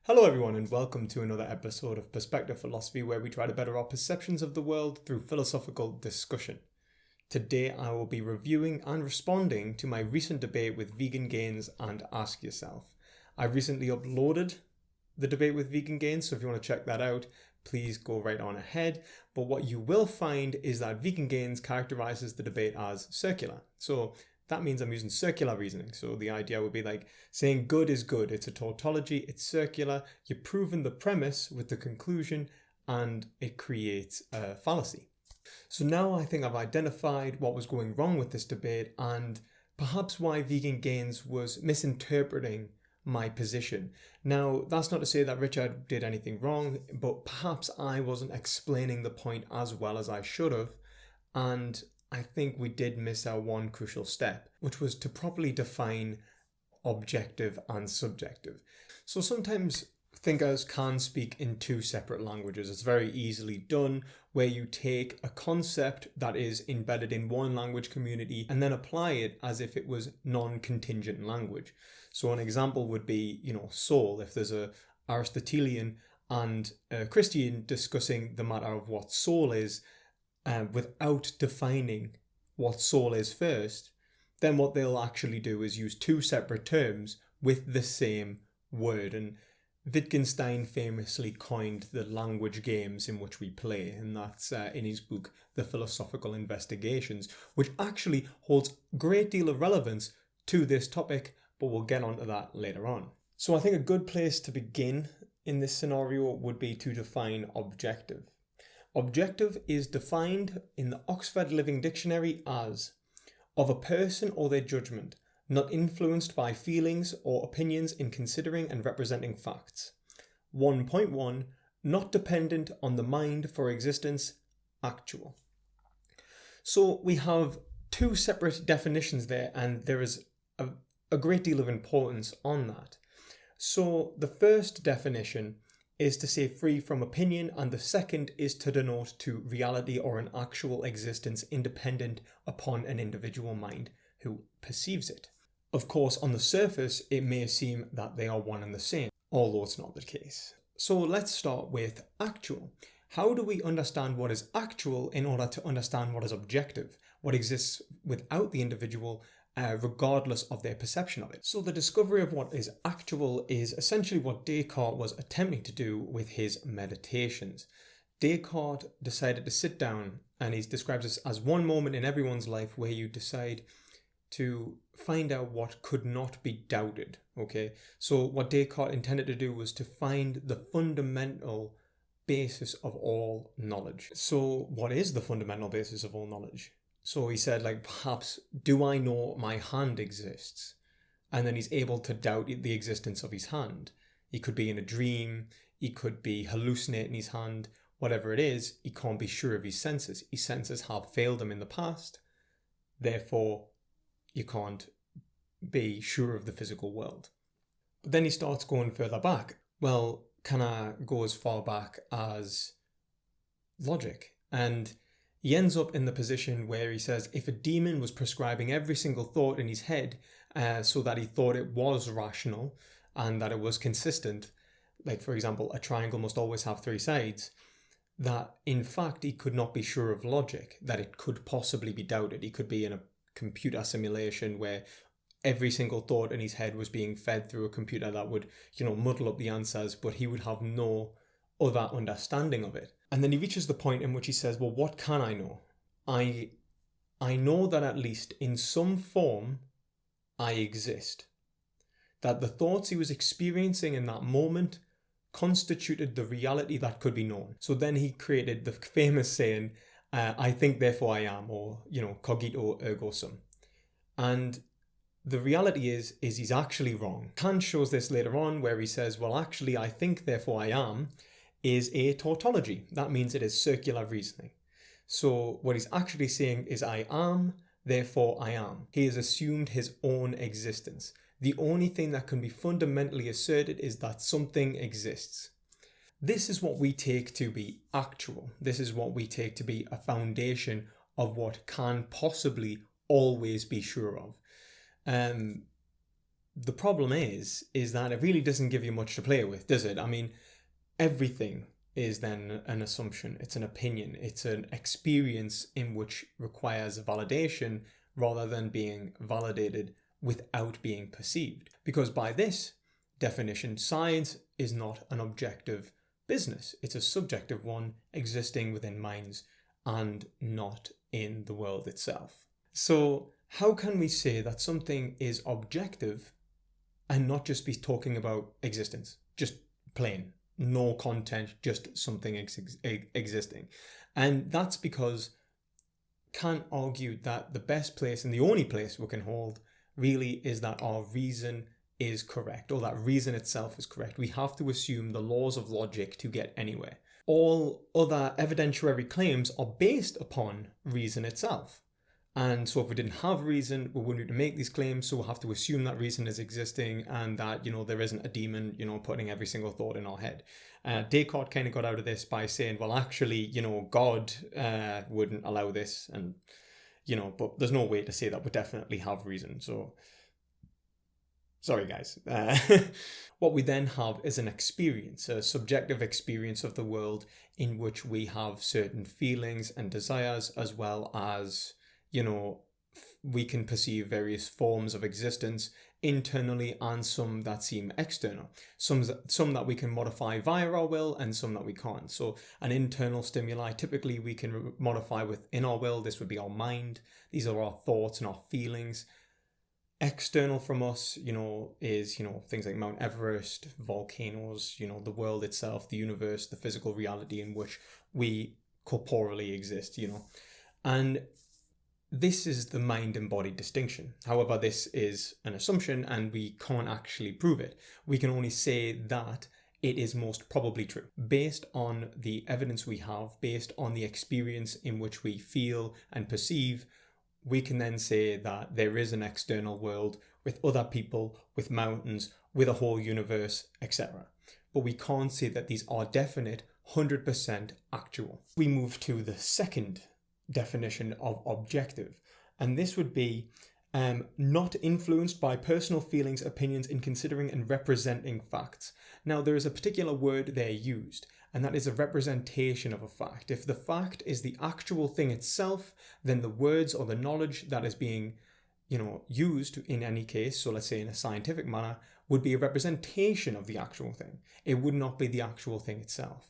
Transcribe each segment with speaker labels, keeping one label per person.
Speaker 1: Hello everyone and welcome to another episode of Perspective Philosophy, where we try to better our perceptions of the world through philosophical discussion. Today I will be reviewing and responding to my recent debate with Vegan Gains and Ask Yourself. I recently uploaded the debate with Vegan Gains, so if you want to check that out, please go right on ahead. But what you will find is that Vegan Gains characterizes the debate as circular. So that means I'm using circular reasoning. So the idea would be like saying good is good. It's a tautology, it's circular. You're proving the premise with the conclusion and it creates a fallacy. So now I think I've identified what was going wrong with this debate and perhaps why Vegan Gains was misinterpreting my position. Now, that's not to say that Richard did anything wrong, but perhaps I wasn't explaining the point as well as I should have. And I think we did miss our one crucial step, which was to properly define objective and subjective. So sometimes thinkers can speak in two separate languages. It's very easily done, where you take a concept that is embedded in one language community and then apply it as if it was non-contingent language. So an example would be, soul. If there's a Aristotelian and a Christian discussing the matter of what soul is, without defining what soul is first, then what they'll actually do is use two separate terms with the same word. And Wittgenstein famously coined the language games in which we play, and that's in his book, The Philosophical Investigations, which actually holds a great deal of relevance to this topic, but we'll get onto that later on. So I think a good place to begin in this scenario would be to define objective. Objective is defined in the Oxford Living Dictionary as of a person or their judgment, not influenced by feelings or opinions in considering and representing facts. 1.1 Not dependent on the mind for existence, actual. So we have two separate definitions there, and there is a great deal of importance on that. So the first definition is to say free from opinion, and the second is to denote to reality or an actual existence independent upon an individual mind who perceives it. Of course, on the surface, it may seem that they are one and the same, although it's not the case. So let's start with actual. How do we understand what is actual in order to understand what is objective, what exists without the individual, regardless of their perception of it? So the discovery of what is actual is essentially what Descartes was attempting to do with his meditations. Descartes decided to sit down, and he describes this as one moment in everyone's life where you decide to find out what could not be doubted. Okay, so what Descartes intended to do was to find the fundamental basis of all knowledge. So what is the fundamental basis of all knowledge? So he said, perhaps, do I know my hand exists? And then he's able to doubt the existence of his hand. He could be in a dream, he could be hallucinating his hand, whatever it is, he can't be sure of his senses. His senses have failed him in the past, therefore you can't be sure of the physical world. But then he starts going further back. Well, can I go as far back as logic? And he ends up in the position where he says if a demon was prescribing every single thought in his head so that he thought it was rational and that it was consistent, like for example, a triangle must always have three sides, that in fact he could not be sure of logic, that it could possibly be doubted. He could be in a computer simulation where every single thought in his head was being fed through a computer that would, muddle up the answers, but he would have no other understanding of it. And then he reaches the point in which he says, well, what can I know? I know that at least in some form I exist. That the thoughts he was experiencing in that moment constituted the reality that could be known. So then he created the famous saying, I think therefore I am, or, cogito ergo sum. And the reality is he's actually wrong. Kant shows this later on where he says, well, actually, I think therefore I am is a tautology. That means it is circular reasoning. So what he's actually saying is I am, therefore I am. He has assumed his own existence. The only thing that can be fundamentally asserted is that something exists. This is what we take to be actual. This is what we take to be a foundation of what can possibly always be sure of. the problem is that it really doesn't give you much to play with, does it? I mean, everything is then an assumption, it's an opinion, it's an experience in which requires validation rather than being validated without being perceived. Because by this definition, science is not an objective business, it's a subjective one existing within minds and not in the world itself. So how can we say that something is objective and not just be talking about existence, just plain, no content, just something existing? And that's because Kant argued that the best place and the only place we can hold really is that our reason is correct, or that reason itself is correct. We have to assume the laws of logic to get anywhere. All other evidentiary claims are based upon reason itself. And so if we didn't have reason, we wouldn't need to make these claims, so we'll have to assume that reason is existing and that, there isn't a demon, putting every single thought in our head. Descartes kind of got out of this by saying, well, actually, God wouldn't allow this, and, but there's no way to say that we definitely have reason, so sorry, guys. What we then have is an experience, a subjective experience of the world in which we have certain feelings and desires, as well as we can perceive various forms of existence internally and some that seem external. Some that we can modify via our will and some that we can't. So an internal stimuli, typically we can modify within our will. This would be our mind. These are our thoughts and our feelings. External from us, is, things like Mount Everest, volcanoes, the world itself, the universe, the physical reality in which we corporeally exist, And this is the mind and body distinction. However, this is an assumption and we can't actually prove it. We can only say that it is most probably true. Based on the evidence we have, based on the experience in which we feel and perceive, we can then say that there is an external world with other people, with mountains, with a whole universe, etc. But we can't say that these are definite, 100% actual. We move to the second definition of objective, and this would be not influenced by personal feelings, opinions in considering and representing facts. Now, there is a particular word there used, and that is a representation of a fact. If the fact is the actual thing itself, then the words or the knowledge that is being used in any case, so let's say in a scientific manner, would be a representation of the actual thing. It would not be the actual thing itself.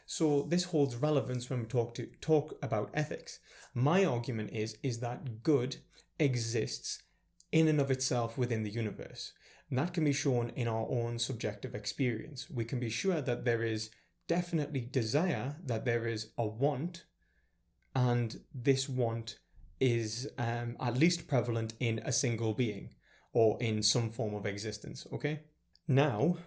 Speaker 1: So this holds relevance when we talk about ethics. My argument is that good exists in and of itself within the universe. And that can be shown in our own subjective experience. We can be sure that there is definitely desire, that there is a want, and this want is at least prevalent in a single being or in some form of existence, okay? Now,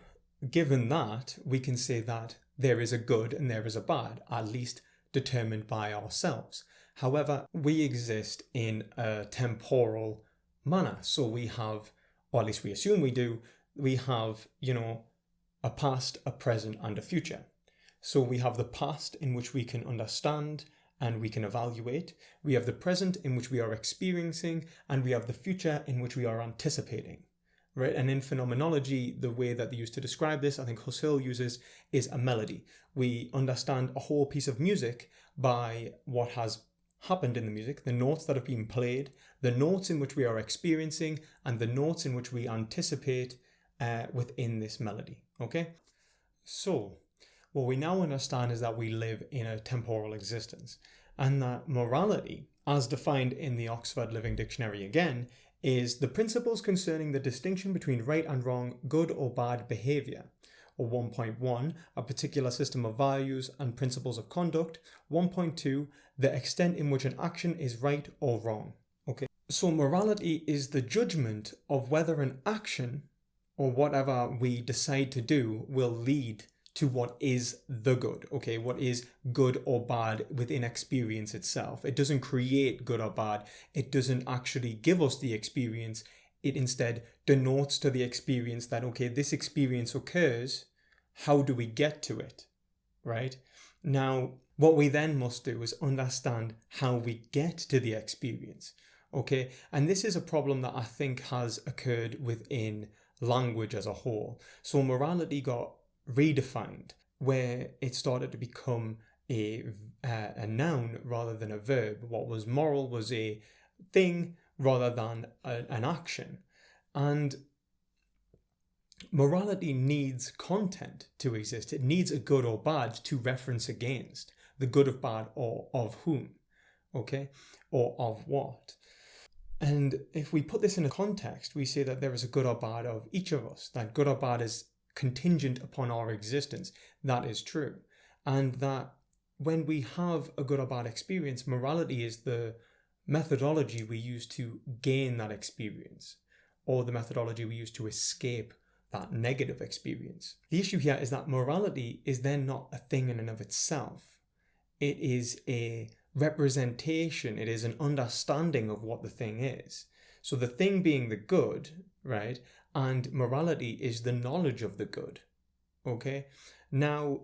Speaker 1: given that, we can say that there is a good and there is a bad, at least determined by ourselves. However, we exist in a temporal manner. So we have, or at least we assume we do, we have, a past, a present, and a future. So we have the past in which we can understand and we can evaluate. We have the present in which we are experiencing, and we have the future in which we are anticipating. Right? And in phenomenology, the way that they used to describe this, I think Husserl uses, is a melody. We understand a whole piece of music by what has happened in the music, the notes that have been played, the notes in which we are experiencing, and the notes in which we anticipate within this melody. Okay? So, what we now understand is that we live in a temporal existence, and that morality, as defined in the Oxford Living Dictionary again, is the principles concerning the distinction between right and wrong, good or bad behaviour. Or 1.1, a particular system of values and principles of conduct. 1.2, the extent in which an action is right or wrong. Okay, so morality is the judgment of whether an action or whatever we decide to do will lead to what is the good, okay, what is good or bad within experience itself. It doesn't create good or bad. It doesn't actually give us the experience. It instead denotes to the experience that, okay, this experience occurs. How do we get to it, right? Now, what we then must do is understand how we get to the experience. Okay, and this is a problem that I think has occurred within language as a whole. So morality got redefined where it started to become a noun rather than a verb. What was moral was a thing rather than an action. And morality needs content to exist. It needs a good or bad to reference against. The good of bad or of whom, okay? Or of what. And if we put this in a context, we say that there is a good or bad of each of us. That good or bad is contingent upon our existence. That is true. And that when we have a good or bad experience, morality is the methodology we use to gain that experience, or the methodology we use to escape that negative experience. The issue here is that morality is then not a thing in and of itself. It is a representation, it is an understanding of what the thing is. So the thing being the good, right? And morality is the knowledge of the good. Okay? Now,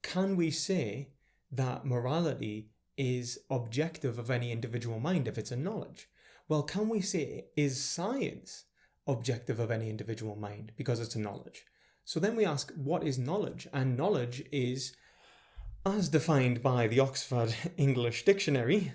Speaker 1: can we say that morality is objective of any individual mind if it's a knowledge? Well, can we say, is science objective of any individual mind because it's a knowledge? So then we ask, what is knowledge? And knowledge is, as defined by the Oxford English Dictionary,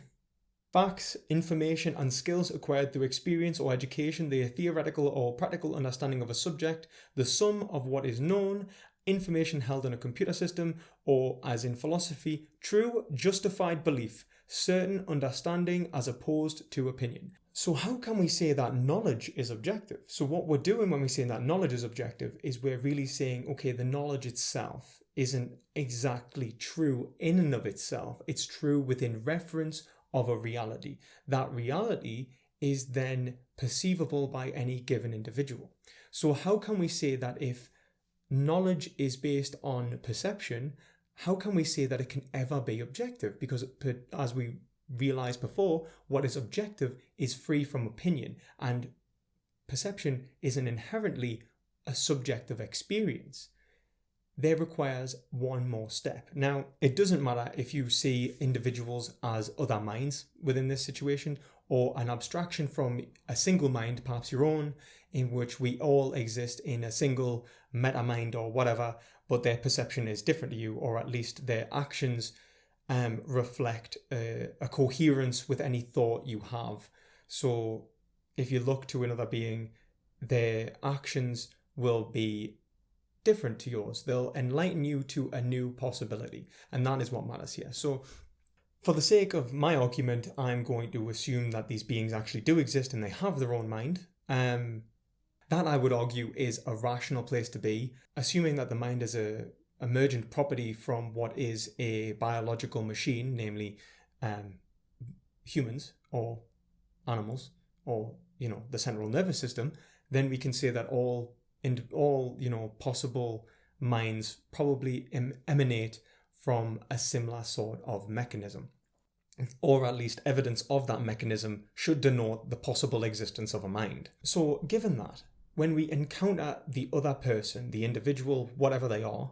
Speaker 1: facts, information, and skills acquired through experience or education, the theoretical or practical understanding of a subject, the sum of what is known, information held in a computer system, or, as in philosophy, true, justified belief, certain understanding as opposed to opinion. So how can we say that knowledge is objective? So what we're doing when we say that knowledge is objective is we're really saying, okay, the knowledge itself isn't exactly true in and of itself. It's true within reference of a reality. That reality is then perceivable by any given individual. So how can we say that if knowledge is based on perception, how can we say that it can ever be objective? Because as we realized before, what is objective is free from opinion, and perception is an inherently a subjective experience. There requires one more step. Now, it doesn't matter if you see individuals as other minds within this situation, or an abstraction from a single mind, perhaps your own, in which we all exist in a single meta mind or whatever, but their perception is different to you, or at least their actions reflect a coherence with any thought you have. So if you look to another being, their actions will be different to yours. They'll enlighten you to a new possibility, and that is what matters here. So for the sake of my argument, I'm going to assume that these beings actually do exist and they have their own mind. That, I would argue, is a rational place to be, assuming that the mind is a emergent property from what is a biological machine, namely humans or animals, or the central nervous system. Then we can say that all possible minds probably emanate from a similar sort of mechanism, or at least evidence of that mechanism should denote the possible existence of a mind. So given that, when we encounter the other person, the individual, whatever they are,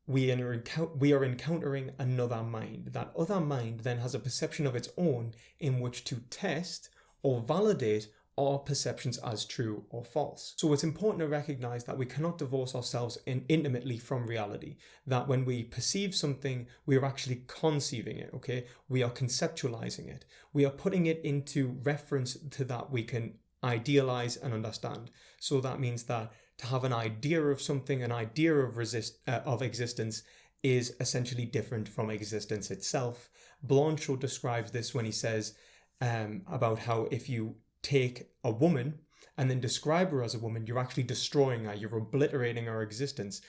Speaker 1: we are encountering another mind. That other mind then has a perception of its own in which to test or validate our perceptions as true or false. So it's important to recognize that we cannot divorce ourselves intimately from reality. That when we perceive something, we are actually conceiving it, okay? We are conceptualizing it. We are putting it into reference to that we can idealize and understand. So that means that to have an idea of something, an idea of existence, is essentially different from existence itself. Blanchot describes this when he says about how if you take a woman and then describe her as a woman, you're actually destroying her, you're obliterating her existence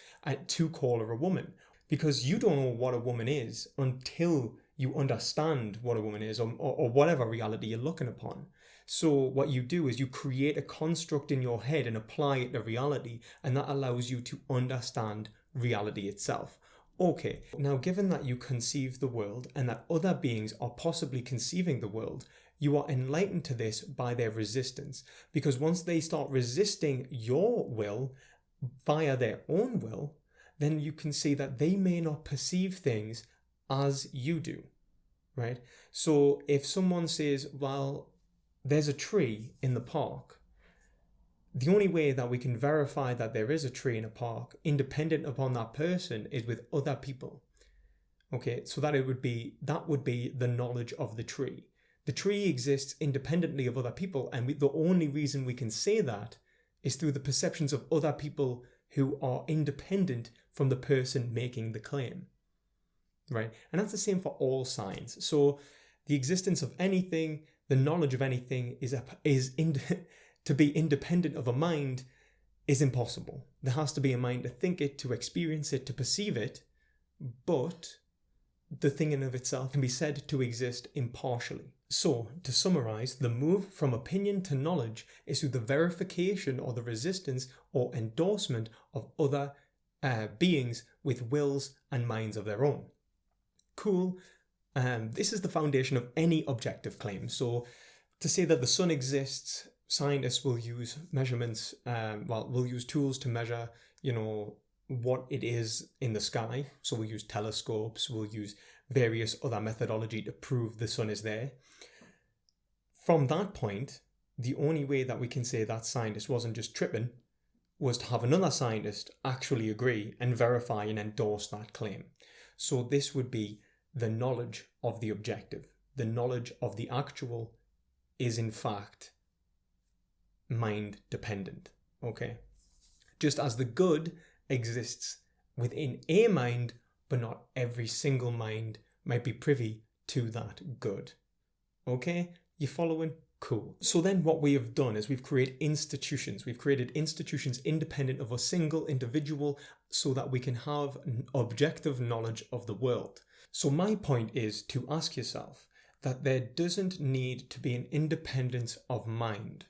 Speaker 1: to call her a woman. Because you don't know what a woman is until you understand what a woman is, or whatever reality you're looking upon. So what you do is you create a construct in your head and apply it to reality, and that allows you to understand reality itself. Okay, now given that you conceive the world and that other beings are possibly conceiving the world, you are enlightened to this by their resistance, because once they start resisting your will via their own will, then you can see that they may not perceive things as you do, right? So if someone says, well, there's a tree in the park. The only way that we can verify that there is a tree in a park, independent upon that person, is with other people. Okay, so that would be the knowledge of the tree. The tree exists independently of other people, and the only reason we can say that is through the perceptions of other people who are independent from the person making the claim. Right? And that's the same for all science. So the existence of anything, the knowledge of anything to be independent of a mind is impossible. There has to be a mind to think it, to experience it, to perceive it, but the thing in of itself can be said to exist impartially. So, to summarize, the move from opinion to knowledge is through the verification or the resistance or endorsement of other beings with wills and minds of their own. Cool. This is the foundation of any objective claim. So, to say that the sun exists, scientists will use measurements, we'll use tools to measure, what it is in the sky. So we'll use telescopes, we'll use various other methodology to prove the sun is there. From that point, the only way that we can say that scientist wasn't just tripping was to have another scientist actually agree and verify and endorse that claim. So this would be the knowledge of the objective. The knowledge of the actual is in fact mind dependent. Okay? Just as the good exists within a mind, but not every single mind might be privy to that good. Okay? You following? Cool. So then what we have done is we've created institutions. We've created institutions independent of a single individual so that we can have objective knowledge of the world. So my point is to ask yourself that there doesn't need to be an independence of mind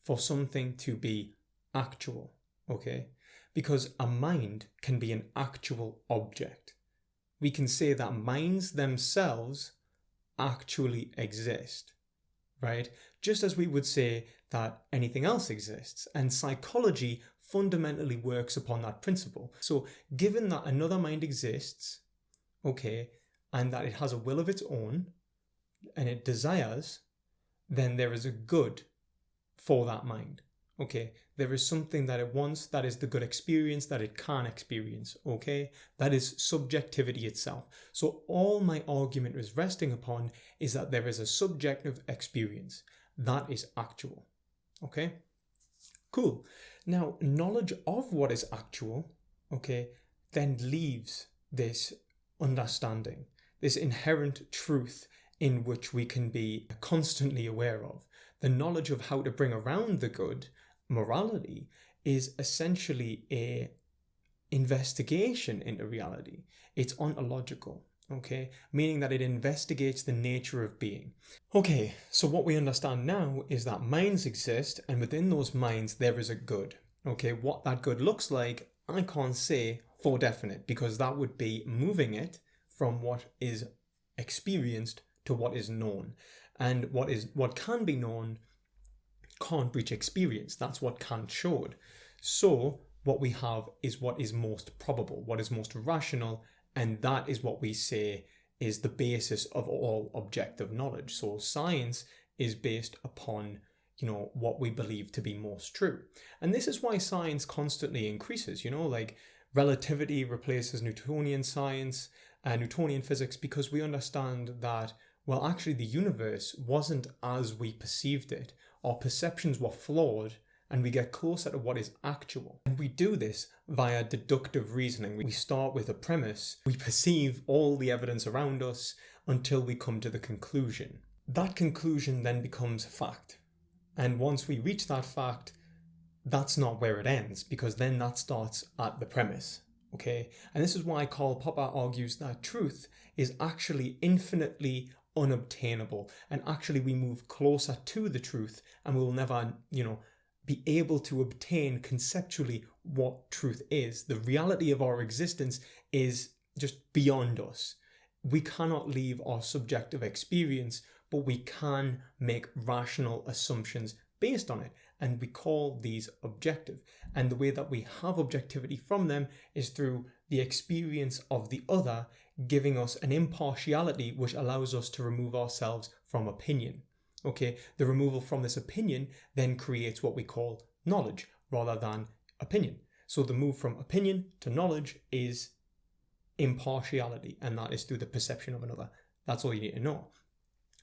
Speaker 1: for something to be actual. Okay? Because a mind can be an actual object. We can say that minds themselves actually exist, right? Just as we would say that anything else exists, and psychology fundamentally works upon that principle. So given that another mind exists, okay, and that it has a will of its own, and it desires, then there is a good for that mind. Okay, there is something that it wants, that is the good experience that it can experience, okay? That is subjectivity itself. So all my argument is resting upon is that there is a subjective experience that is actual, okay? Cool. Now, knowledge of what is actual, okay, then leaves this understanding, this inherent truth in which we can be constantly aware of. The knowledge of how to bring around the good, morality, is essentially a investigation into reality. It's ontological, okay? Meaning that it investigates the nature of being. Okay, so what we understand now is that minds exist, and within those minds there is a good. Okay, what that good looks like, I can't say for definite, because that would be moving it from what is experienced to what is known. And what can be known can't reach experience. That's what Kant showed. So what we have is what is most probable, what is most rational, and that is what we say is the basis of all objective knowledge. So science is based upon, what we believe to be most true. And this is why science constantly increases, like relativity replaces Newtonian science and Newtonian physics, because we understand that, well, actually the universe wasn't as we perceived it. Our perceptions were flawed, and we get closer to what is actual. And we do this via deductive reasoning. We start with a premise, we perceive all the evidence around us until we come to the conclusion. That conclusion then becomes fact. And once we reach that fact, that's not where it ends, because then that starts at the premise. Okay? And this is why Karl Popper argues that truth is actually infinitely unobtainable, and actually we move closer to the truth, and we will never, be able to obtain conceptually what truth is. The reality of our existence is just beyond us. We cannot leave our subjective experience, but we can make rational assumptions based on it, and we call these objective. And the way that we have objectivity from them is through the experience of the other, giving us an impartiality which allows us to remove ourselves from opinion. Okay, the removal from this opinion then creates what we call knowledge rather than opinion. So the move from opinion to knowledge is impartiality, and that is through the perception of another. That's all you need to know.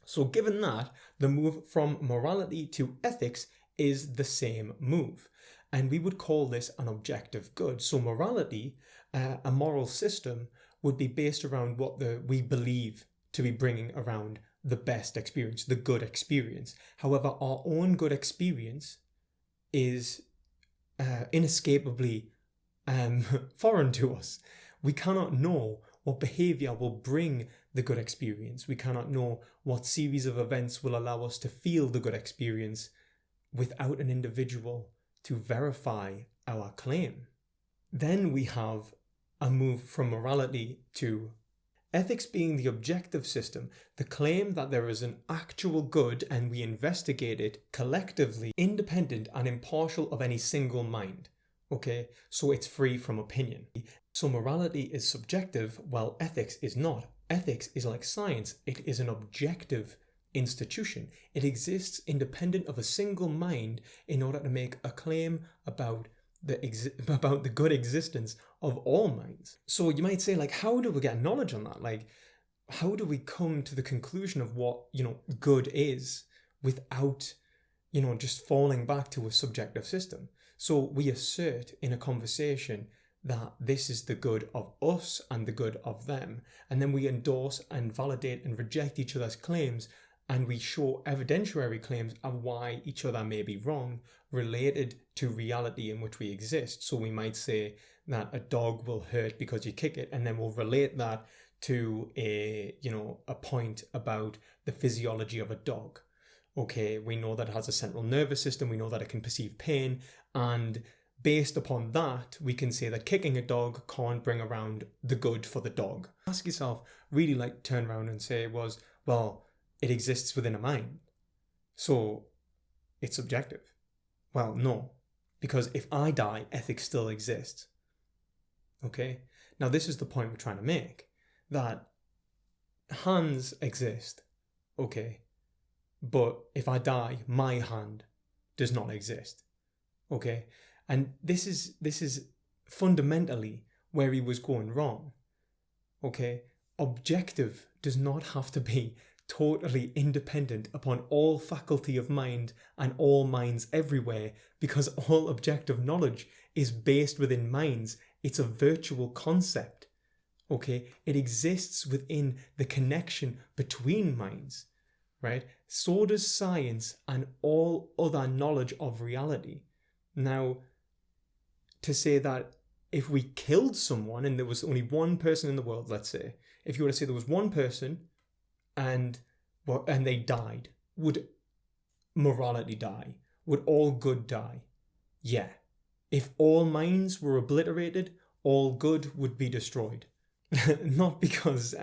Speaker 1: So given that, the move from morality to ethics is the same move, and we would call this an objective good. So morality, a moral system, would be based around what we believe to be bringing around the best experience, the good experience. However, our own good experience is inescapably foreign to us. We cannot know what behavior will bring the good experience. We cannot know what series of events will allow us to feel the good experience without an individual to verify our claim. Then we have a move from morality to ethics being the objective system, the claim that there is an actual good and we investigate it collectively, independent and impartial of any single mind. Okay, so it's free from opinion. So morality is subjective while ethics is not. Ethics is like science. It is an objective institution. It exists independent of a single mind in order to make a claim about the good existence of all minds. So you might say, like, how do we get knowledge on that? Like, how do we come to the conclusion of what, good is without, just falling back to a subjective system? So we assert in a conversation that this is the good of us and the good of them. And then we endorse and validate and reject each other's claims, and we show evidentiary claims of why each other may be wrong related to reality in which we exist. So we might say that a dog will hurt because you kick it, and then we'll relate that to a point about the physiology of a dog. Okay, we know that it has a central nervous system, we know that it can perceive pain, and based upon that, we can say that kicking a dog can't bring around the good for the dog. Ask yourself, really turn around and say well, it exists within a mind, so it's subjective. Well, no, because if I die, ethics still exists. Okay, now this is the point we're trying to make, that hands exist, okay, but if I die, my hand does not exist. Okay, and this is fundamentally where he was going wrong. Okay, objective does not have to be totally independent upon all faculty of mind and all minds everywhere, because all objective knowledge is based within minds. It's a virtual concept. Okay, it exists within the connection between minds, right? So does science and all other knowledge of reality. Now, to say that if we killed someone and there was only one person in the world, let's say, if you were to say there was one person and they died, would morality die? Would all good die? Yeah. If all minds were obliterated, all good would be destroyed. Not because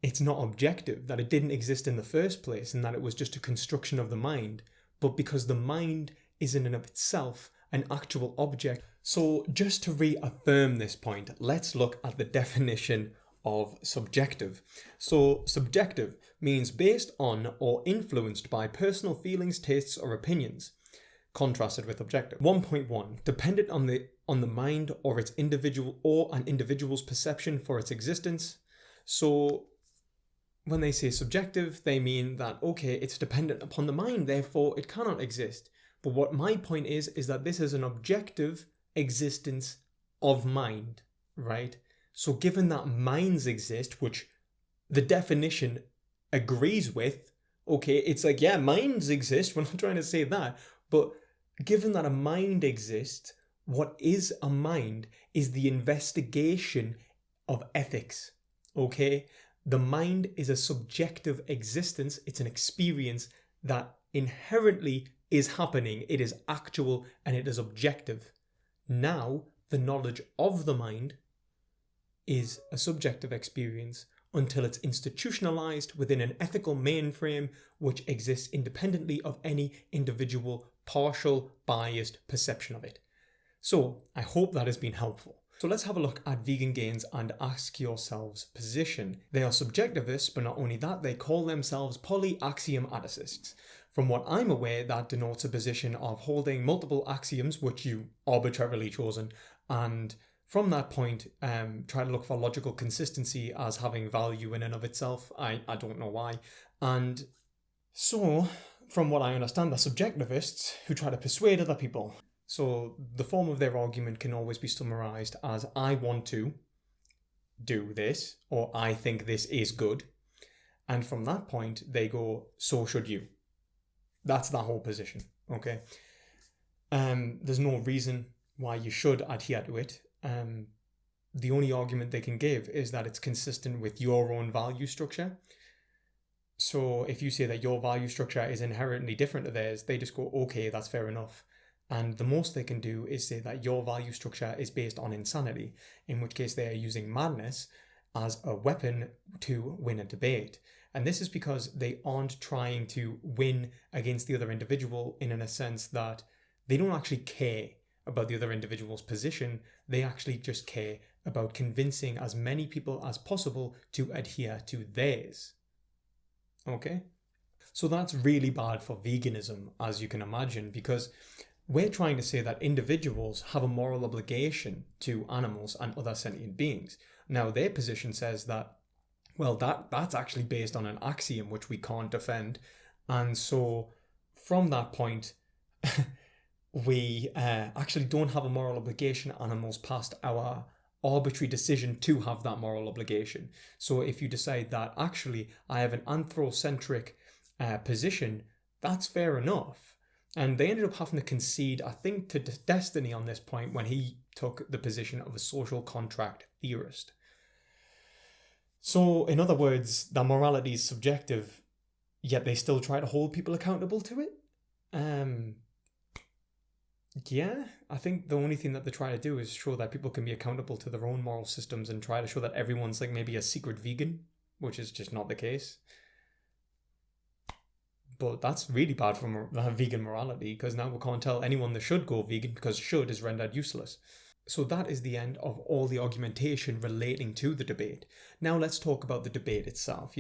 Speaker 1: it's not objective, that it didn't exist in the first place and that it was just a construction of the mind, but because the mind is in and of itself an actual object. So just to reaffirm this point, let's look at the definition of subjective. So subjective means based on or influenced by personal feelings, tastes or opinions, contrasted with objective. 1.1, dependent on the mind or its individual or an individual's perception for its existence. So when they say subjective, they mean that, okay, it's dependent upon the mind, therefore it cannot exist. But what my point is that this is an objective existence of mind, right? So given that minds exist, which the definition agrees with, okay, it's like, yeah, minds exist, we're not trying to say that, but given that a mind exists, what is a mind is the investigation of ethics, okay? The mind is a subjective existence, it's an experience that inherently is happening, it is actual and it is objective. Now, the knowledge of the mind is a subjective experience until it's institutionalized within an ethical mainframe which exists independently of any individual partial biased perception of it. So I hope that has been helpful. So let's have a look at vegan gains and ask yourselves position. They are subjectivists, but not only that, they call themselves polyaxiomatists. From what I'm aware, that denotes a position of holding multiple axioms, which you arbitrarily chosen, and from that point, try to look for logical consistency as having value in and of itself. I don't know why. And so, from what I understand, they're subjectivists who try to persuade other people. So the form of their argument can always be summarized as I want to do this, or I think this is good. And from that point, they go, so should you. That's that whole position, okay? There's no reason why you should adhere to it. The only argument they can give is that it's consistent with your own value structure. So if you say that your value structure is inherently different to theirs, they just go, okay, that's fair enough. And the most they can do is say that your value structure is based on insanity, in which case they are using madness as a weapon to win a debate. And this is because they aren't trying to win against the other individual in a sense that they don't actually care about the other individual's position. They actually just care about convincing as many people as possible to adhere to theirs. Okay? So that's really bad for veganism, as you can imagine, because we're trying to say that individuals have a moral obligation to animals and other sentient beings. Now, their position says that, well, that's actually based on an axiom which we can't defend. And so from that point, we actually don't have a moral obligation to animals past our arbitrary decision to have that moral obligation. So if you decide that actually I have an anthrocentric position, that's fair enough. And they ended up having to concede, I think, to Destiny on this point when he took the position of a social contract theorist. So, in other words, that morality is subjective, yet they still try to hold people accountable to it. Yeah, I think the only thing that they try to do is show that people can be accountable to their own moral systems and try to show that everyone's like maybe a secret vegan, which is just not the case. But that's really bad for vegan morality, because now we can't tell anyone they should go vegan because should is rendered useless. So that is the end of all the argumentation relating to the debate. Now let's talk about the debate itself,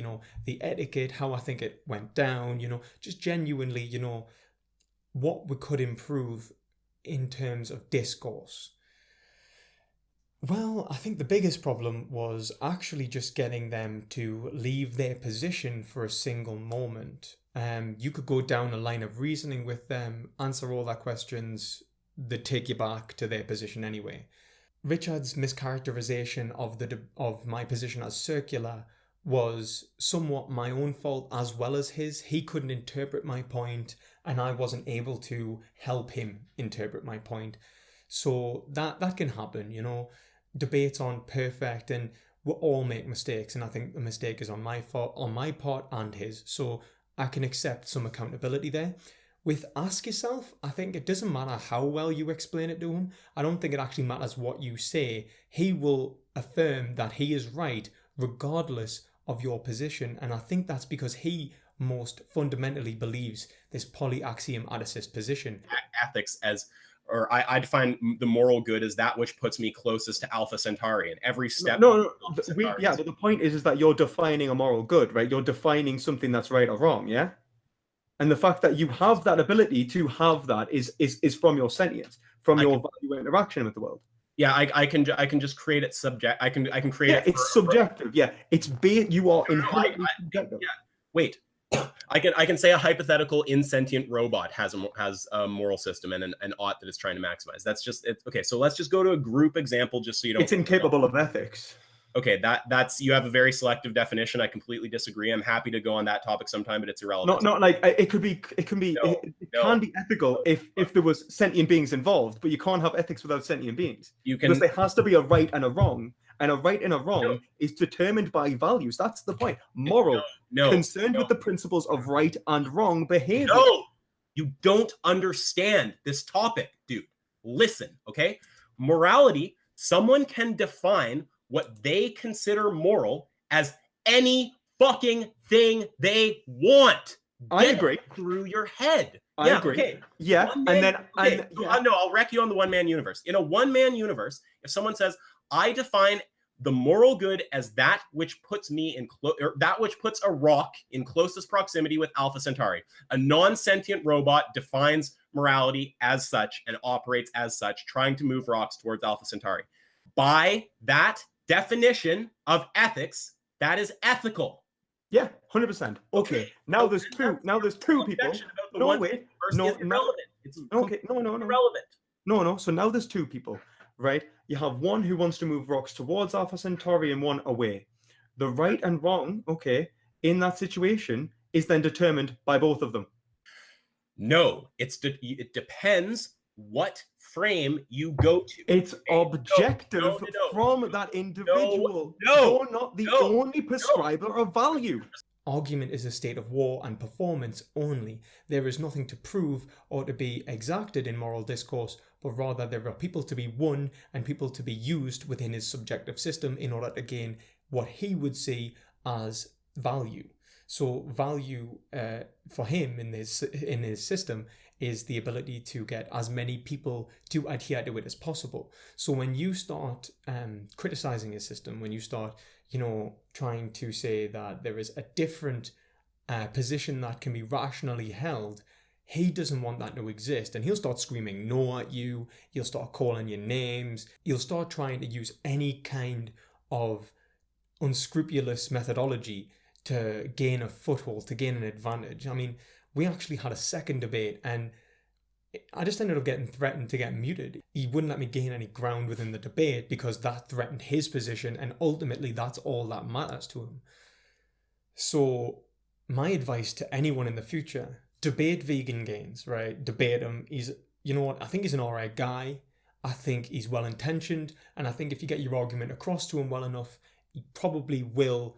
Speaker 1: the etiquette, how I think it went down, just genuinely, what we could improve in terms of discourse. Well, I think the biggest problem was actually just getting them to leave their position for a single moment. You could go down a line of reasoning with them, answer all their questions, they'd take you back to their position anyway. Richard's mischaracterization of my position as circular was somewhat my own fault as well as his. He couldn't interpret my point, and I wasn't able to help him interpret my point. So that can happen, Debates aren't perfect, and we all make mistakes, and I think the mistake is on my part and his. So I can accept some accountability there. With Ask Yourself, I think it doesn't matter how well you explain it to him. I don't think it actually matters what you say. He will affirm that he is right regardless of your position. And I think that's because he most fundamentally believes this polyaxiomaticist position.
Speaker 2: Ethics I define the moral good as that which puts me closest to Alpha Centauri, and every step.
Speaker 3: But the point is that you're defining a moral good, right? You're defining something that's right or wrong, yeah? And the fact that you have that ability to have that is from your sentience, from your value interaction with the world.
Speaker 2: Yeah, I can just create it subject. I can create it.
Speaker 3: It's subjective. Yeah, it's you are inherently subjective.
Speaker 2: Yeah, wait. I can say a hypothetical insentient robot has a moral system and an ought that it's trying to maximize. That's just it. Okay, so let's just go to a group example just so you don't.
Speaker 3: It's incapable of ethics.
Speaker 2: Okay, that's you have a very selective definition. I completely disagree. I'm happy to go on that topic sometime, but it's irrelevant.
Speaker 3: Not like it can be can be ethical if there was sentient beings involved, but you can't have ethics without sentient beings. Because there has to be a right and a wrong, and a right and a wrong is determined by values. That's the point. Moral, concerned with the principles of right and wrong behavior.
Speaker 2: No, you don't understand this topic, dude. Listen, okay? Morality, someone can define what they consider moral as any fucking thing they want.
Speaker 3: I agree.
Speaker 2: Through your head.
Speaker 3: I agree. Okay. Yeah,
Speaker 2: No, I'll wreck you on the one-man universe. In a one-man universe, if someone says, I define the moral good as that which puts me in that which puts a rock in closest proximity with Alpha Centauri. A non-sentient robot defines morality as such and operates as such, trying to move rocks towards Alpha Centauri. By that definition of ethics, that is ethical.
Speaker 3: Yeah, 100%. Okay. Now there's two. Now there's two people. No, wait. No,
Speaker 2: irrelevant. It's
Speaker 3: okay. No.
Speaker 2: Irrelevant.
Speaker 3: No. So now there's two people, right? You have one who wants to move rocks towards Alpha Centauri and one away. The right and wrong, okay, in that situation is then determined by both of them.
Speaker 2: No, it depends what frame you go to.
Speaker 3: It's objective from that individual. You're not the only prescriber of value.
Speaker 1: Argument is a state of war and performance only. There is nothing to prove or to be exacted in moral discourse, but rather there are people to be won and people to be used within his subjective system in order to gain what he would see as value. So value for him in his system is the ability to get as many people to adhere to it as possible. So when you start criticizing his system, when you start, trying to say that there is a different position that can be rationally held, he doesn't want that to exist, and he'll start screaming no at you. He'll start calling you names. He'll start trying to use any kind of unscrupulous methodology to gain a foothold, to gain an advantage. I mean, we actually had a second debate and I just ended up getting threatened to get muted. He wouldn't let me gain any ground within the debate because that threatened his position, and ultimately that's all that matters to him. So my advice to anyone in the future, debate Vegan Gains, right? Debate him. I think he's an alright guy. I think he's well-intentioned, and I think if you get your argument across to him well enough, he probably will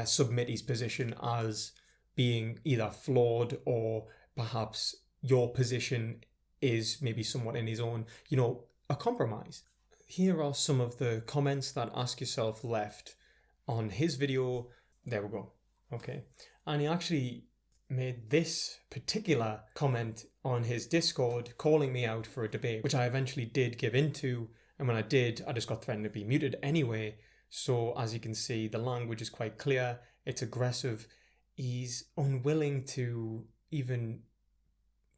Speaker 1: submit his position as being either flawed or perhaps your position is maybe somewhat in his own, a compromise. Here are some of the comments that Ask Yourself left on his video. There we go. Okay. And he actually made this particular comment on his Discord calling me out for a debate, which I eventually did give into. And when I did, I just got threatened to be muted anyway. So as you can see, the language is quite clear. It's aggressive. He's unwilling to even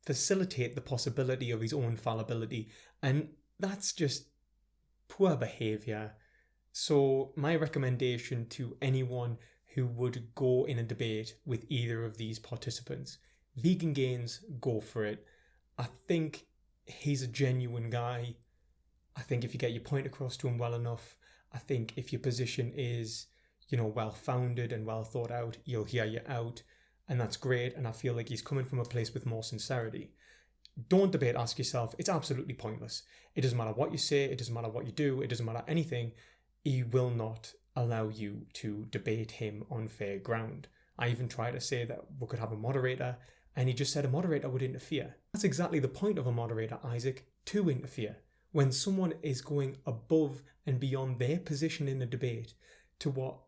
Speaker 1: facilitate the possibility of his own fallibility. And that's just poor behavior. So my recommendation to anyone who would go in a debate with either of these participants, Vegan Gains, go for it. I think he's a genuine guy. I think if you get your point across to him well enough, I think if your position is, well-founded and well thought out, he'll hear you out. And that's great. And I feel like he's coming from a place with more sincerity. Don't debate Ask Yourself. It's absolutely pointless. It doesn't matter what you say. It doesn't matter what you do. It doesn't matter anything. He will not allow you to debate him on fair ground. I even tried to say that we could have a moderator, and he just said a moderator would interfere. That's exactly the point of a moderator, Isaac, to interfere. When someone is going above and beyond their position in the debate to what,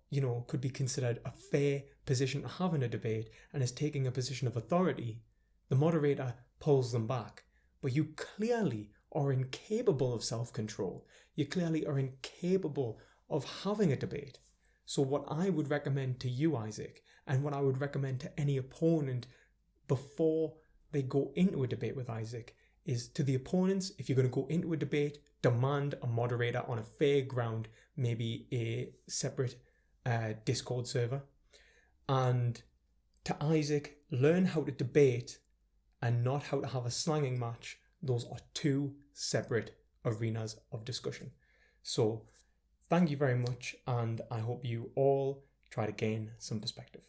Speaker 1: could be considered a fair position to have in a debate and is taking a position of authority, the moderator pulls them back. But you clearly are incapable of self-control. You clearly are incapable of having a debate. So what I would recommend to you, Isaac, and what I would recommend to any opponent before they go into a debate with Isaac, is to the opponents, if you're going to go into a debate, demand a moderator on a fair ground, maybe a separate Discord server. And to Isaac, learn how to debate and not how to have a slanging match. Those are two separate arenas of discussion. So thank you very much, and I hope you all try to gain some perspective.